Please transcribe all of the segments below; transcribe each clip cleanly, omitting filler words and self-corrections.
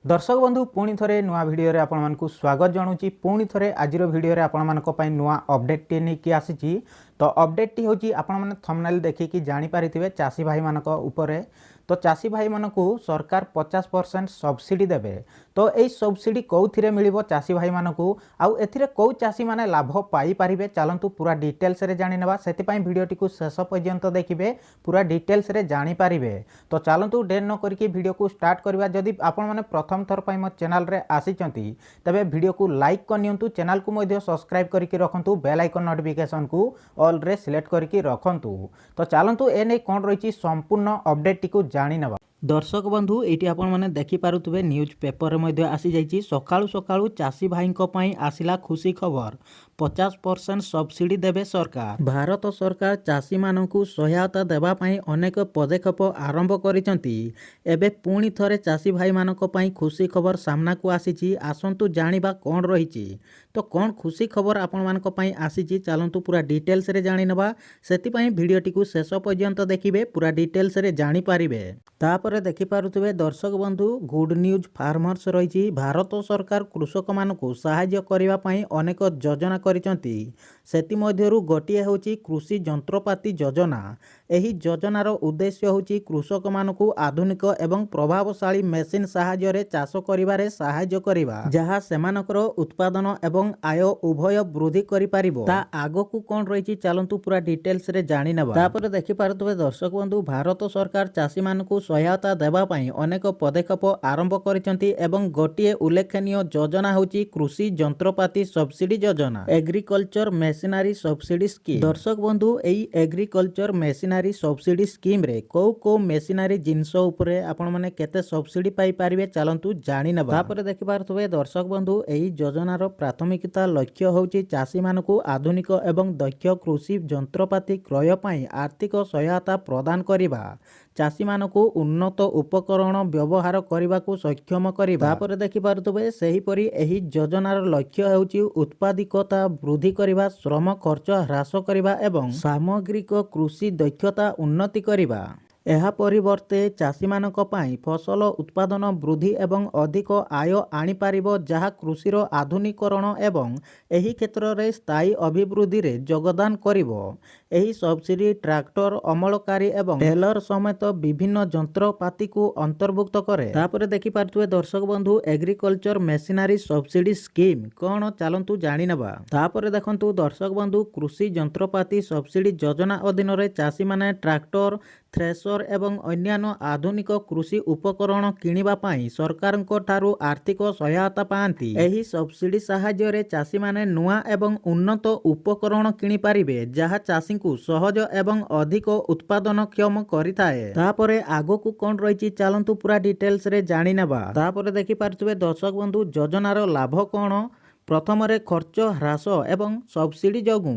दर्शक बंधु पुणी थे नुआ भिडियो आपण स्वागत जनाऊँ। पुणी थे आज भिडियो आपण नुआ अपडेट टी नहीं आसी। तो अपडेट टी हूँ आपण मैंने थंबनेल देखिकी जानीपारे चाषी भाई मान तो चाषी भाई मानक सरकार 50% सब्सिडी देवे। तो यही सब्सिडी कौन मिल चाषी भाई मानक आउ ए कौ चाषी मैंने लाभ पाइपर चलतु पूरा डिटेल्स रे जानी नेबा। सेतिपाई भिडियोटी को शेष पर्यंत देखिए पूरा डिटेल्स रे जानी पारिबे। तो चलतु डेर न करके भिडियो को स्टार्ट करवा। जदि आपण मैंने प्रथम थर पर मो चैनल रे आसीचंती तबे भिडियो को लाइक करनियंतु, चैनल को मध्य सब्सक्राइब करके रखंतु, बेल आइकन नोटिफिकेशन को ऑल रे सिलेक्ट करके रखंतु। तो चलतु एने कौन रही संपूर्ण अपडेट टी को जानी नेबा। दर्शक बंधु ये आपण मैंने देखिपे न्यूज पेपर में आसी जाइए सकाळु सकाळु चाषी भाई आसिला खुशी खबर 50% सब्सिडी देवे सरकार। भारत सरकार चाषी मानकु सहायता देवाई अनेक पदक्षेप आरंभ करिसंती। एबे पुणी थरे चाषी भाई मानक पई खुशी खबर सामना को आसीची। आसंतु जानिबा कौन रही। तो कौन खुशी खबर आपण मानक पई आसीची चलंतु पूरा डिटेल्स रे जानि नेबा। सेतिपई भिडियोटी को शेष पर्यंत देखिबे पूरा डिटेल्स रे जानि पारिबे। तापर देखिपे दर्शक बंधु गुड न्यूज फार्मर्स रही। भारत सरकार कृषक मानकु सहाय्य करिबा पई अनेक योजना करिसंती। सेति मध्यरु गोटिए होची कृषि जंत्रपाति योजना। एही योजनार उद्देश्य होची कृषक मानकु आधुनिक एवं प्रभावशाली मेसिन सहाय्य रे चाष करिबारे सहाय्य करिबा, जहा सेमानकर उत्पादन एवं आय उभय वृद्धि करि पारिबो। ता आगकु कोन रहिची चलंतु पूरा डिटेल्स रे जानि नेबा। तापर देखि पारुतबे दर्शक बंधु भारत सरकार चाषी मानकु सहायता देबा पई अनेक पदक्षेप आरंभ करिसंती एवं गोटिए उल्लेखनीय योजना होची कृषि जंत्रपाति सब्सिडी योजना, एग्रीकल्चर मेसिनरी सब्सिडी स्कीम। दर्शक बंधु एई एग्रीकल्चर मेसिनरी सब्सिडी स्कीम रे को मेसिनरी जिनस उपरे आपण माने केते सब्सिडी पाई पारिबे चलंतु जानि नेबा। तापर देखि पारुतबे दर्शक बंधु एई योजनार प्राथमिकता लक्ष्य होची चाषी मानकु आधुनिक एवं दक्ष कृषि जंत्रपाति क्रय पई आर्थिक सहायता प्रदान करिबा, चाषी मानकु उन्नत उपकरण व्यवहार करने को सक्षम करिबा। तापर देखि पारुतबे सेही परी एही योजनार लक्ष्य हेउची उत्पादिकता वृद्धि करिबा, श्रम खर्च ह्रास करिबा एवं सामग्रिक कृषि दक्षता उन्नति करिबा। एहा परिवर्ते चाषी मानक पई फसल उत्पादन वृद्धि एवं अधिक आय आनी पारिबो, जहा कृषिर आधुनिकरण एवं एही क्षेत्र रे स्थायी अभिवृद्धि रे योगदान करिबो। एही सब्सिडी ट्रैक्टर, अमलकारी एवं टेलर समेत विभिन्न जंत्रपाति को अंतर्भुक्त करे। तापर देखि पारथुए दर्शक बंधु एग्रीकल्चर मेसिनरी सब्सिडी स्कीम कोन चलंतु जानि नेबा। तापर देखंतु दर्शक बंधु कृषि जंत्रपाति सब्सिडी योजना अधीन रे चाषी माने ट्रैक्टर, थ्रेसर एवं अन्यान्य आधुनिक कृषि उपकरण किनिबा पई सरकारक ठारू आर्थिक सहायता पाआंती। एही सब्सिडी सहाय्य रे चाषी माने नुआ एवं उन्नत उपकरण किनि पारिबे, जहा चाषी को सहज एवं अधिक उत्पादनक्षम करिथाए। तापरे आगकु कोन रहिची चलंतु पूरा डिटेल्स रे जानि नेबा। तापरे देखि पारथुबे दर्शक बंधु योजनार लाभ कोन। प्रथम रे खर्च ह्रास एवं सब्सिडी जोगु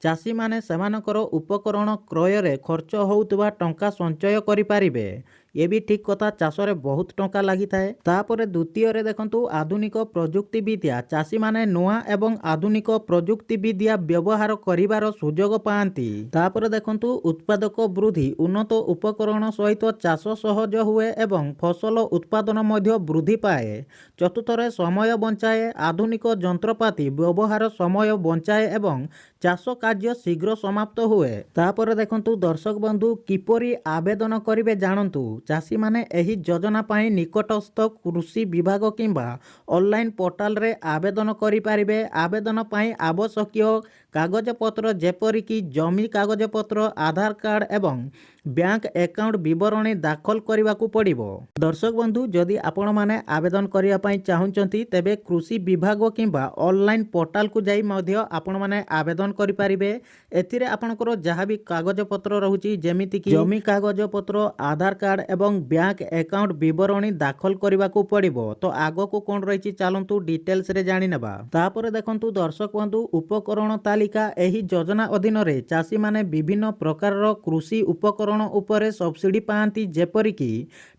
चाषी माने सेमानकर उपकरण क्रय रे खर्च होउतबा टंका संचय करि पारिबे। ये भी ठीक कथा, चाषरे बहुत टंका लगी थाए। तापरे द्वितीय रे देखंतु आधुनिक प्रजुक्ति विद्या, चाषी माने नुआ एवं आधुनिक प्रजुक्ति विद्या व्यवहार करिवार सुजोग पाआंती। तापरे देखंतु उत्पादक वृद्धि, उन्नत उपकरण सहित चाष सहज हुए एवं फसल उत्पादन मध्य वृद्धि पाए। चतुर्थरे समय बंचाए, आधुनिक जंत्रपाति व्यवहार समय बंचाए एवं चाष कार्य शीघ्र समाप्त हुए। तापरे देखंतु दर्शक बंधु किपरि आवेदन करिवे जानंतु। चाषी माने एही योजना पाई निकटस्थ कृषि विभाग किंबा ऑनलाइन पोर्टाल रे आवेदन करि पारिबे। आवेदन पाई आवश्यक कागज पत्र जेपरिक जमी कागज पत्र, आधार कार्ड एवं बैंक अकाउंट विवरणी दाखल करने को पड़िबो। दर्शक बंधु जदि आपण माने आवेदन करिया पई चाहुचंती तेबे कृषि विभाग किंबा ऑनलाइन पोर्टाल को जाई मध्य आपण माने आवेदन करि पारिबे। एथिरे आपणकर जहाँ भी कागज पत्र रहुची जेमिति कि जमी कागज पत्र, आधार कार्ड एवं बैंक अकाउंट विवरणी दाखल करने को पड़िबो। तो आगो को कोन रहिची चलंतु डिटेल्स रे जानि नेबा। तापरे देखंतु दर्शक बंधु उपकरण तालिका, एही योजना अधीन रे चाषी माने विभिन्न प्रकार कृषि उपकरण उपरे सब्सिडी पाआंती, जेपरिक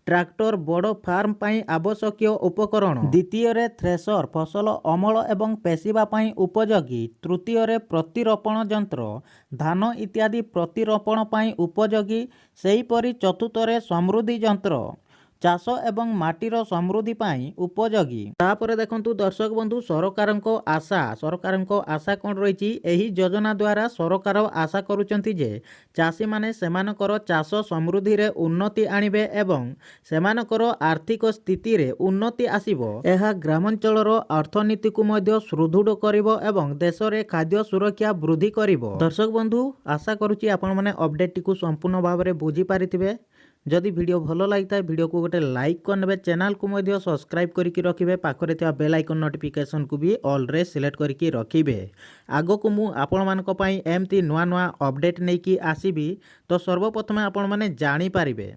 ट्रैक्टर, बड़ फार्म पाई आवश्यक उपकरण। द्वितीय रे थ्रेसर, फसल अमल एवं पेशिबा पाई उपयोगी। तृतीय रे प्रतिरोपण यंत्र, धान इत्यादि प्रतिरोपण पाई उपयोगी। सेहीपरि चतुर्थ रे समृद्धि यंत्र। ଚାଷ ଏବଂ ମାଟିର ସମୃଦ୍ଧି ପାଇଁ ଉପଯୋଗୀ। ତାପରେ ଦେଖନ୍ତୁ ଦର୍ଶକ ବନ୍ଧୁ ସରକାରଙ୍କ ଆଶା କ'ଣ ରହିଛି? ଏହି ଯୋଜନା ଦ୍ୱାରା ସରକାର ଆଶା କରୁଛନ୍ତି ଯେ ଚାଷୀମାନେ ସେମାନଙ୍କର ଚାଷ ସମୃଦ୍ଧିରେ ଉନ୍ନତି ଆଣିବେ ଏବଂ ସେମାନଙ୍କର ଆର୍ଥିକ ସ୍ଥିତିରେ ଉନ୍ନତି ଆସିବ। ଏହା ଗ୍ରାମାଞ୍ଚଳର ଅର୍ଥନୀତିକୁ ମଧ୍ୟ ସୁଦୃଢ଼ କରିବ ଏବଂ ଦେଶରେ ଖାଦ୍ୟ ସୁରକ୍ଷା ବୃଦ୍ଧି କରିବ। ଦର୍ଶକ ବନ୍ଧୁ ଆଶା କରୁଛି ଆପଣମାନେ ଅପଡେଟଟିକୁ ସମ୍ପୂର୍ଣ୍ଣ ଭାବରେ ବୁଝିପାରିଥିବେ। ଯଦି ଭିଡ଼ିଓ ଭଲ ଲାଗିଥାଏ ଭିଡ଼ିଓକୁ ଗୋଟେ ଲାଇକ୍ କରିନେବେ, ଚ୍ୟାନେଲକୁ ମଧ୍ୟ ସବସ୍କ୍ରାଇବ୍ କରିକି ରଖିବେ, ପାଖରେ ଥିବା ବେଲ୍ ଆଇକନ୍ ନୋଟିଫିକେସନକୁ ବି ଅଲ୍ରେ ସିଲେକ୍ଟ କରିକି ରଖିବେ। ଆଗକୁ ମୁଁ ଆପଣମାନଙ୍କ ପାଇଁ ଏମିତି ନୂଆ ଅପଡେଟ୍ ନେଇକି ଆସିବି, ତ ସର୍ବପ୍ରଥମେ ଆପଣମାନେ ଜାଣିପାରିବେ।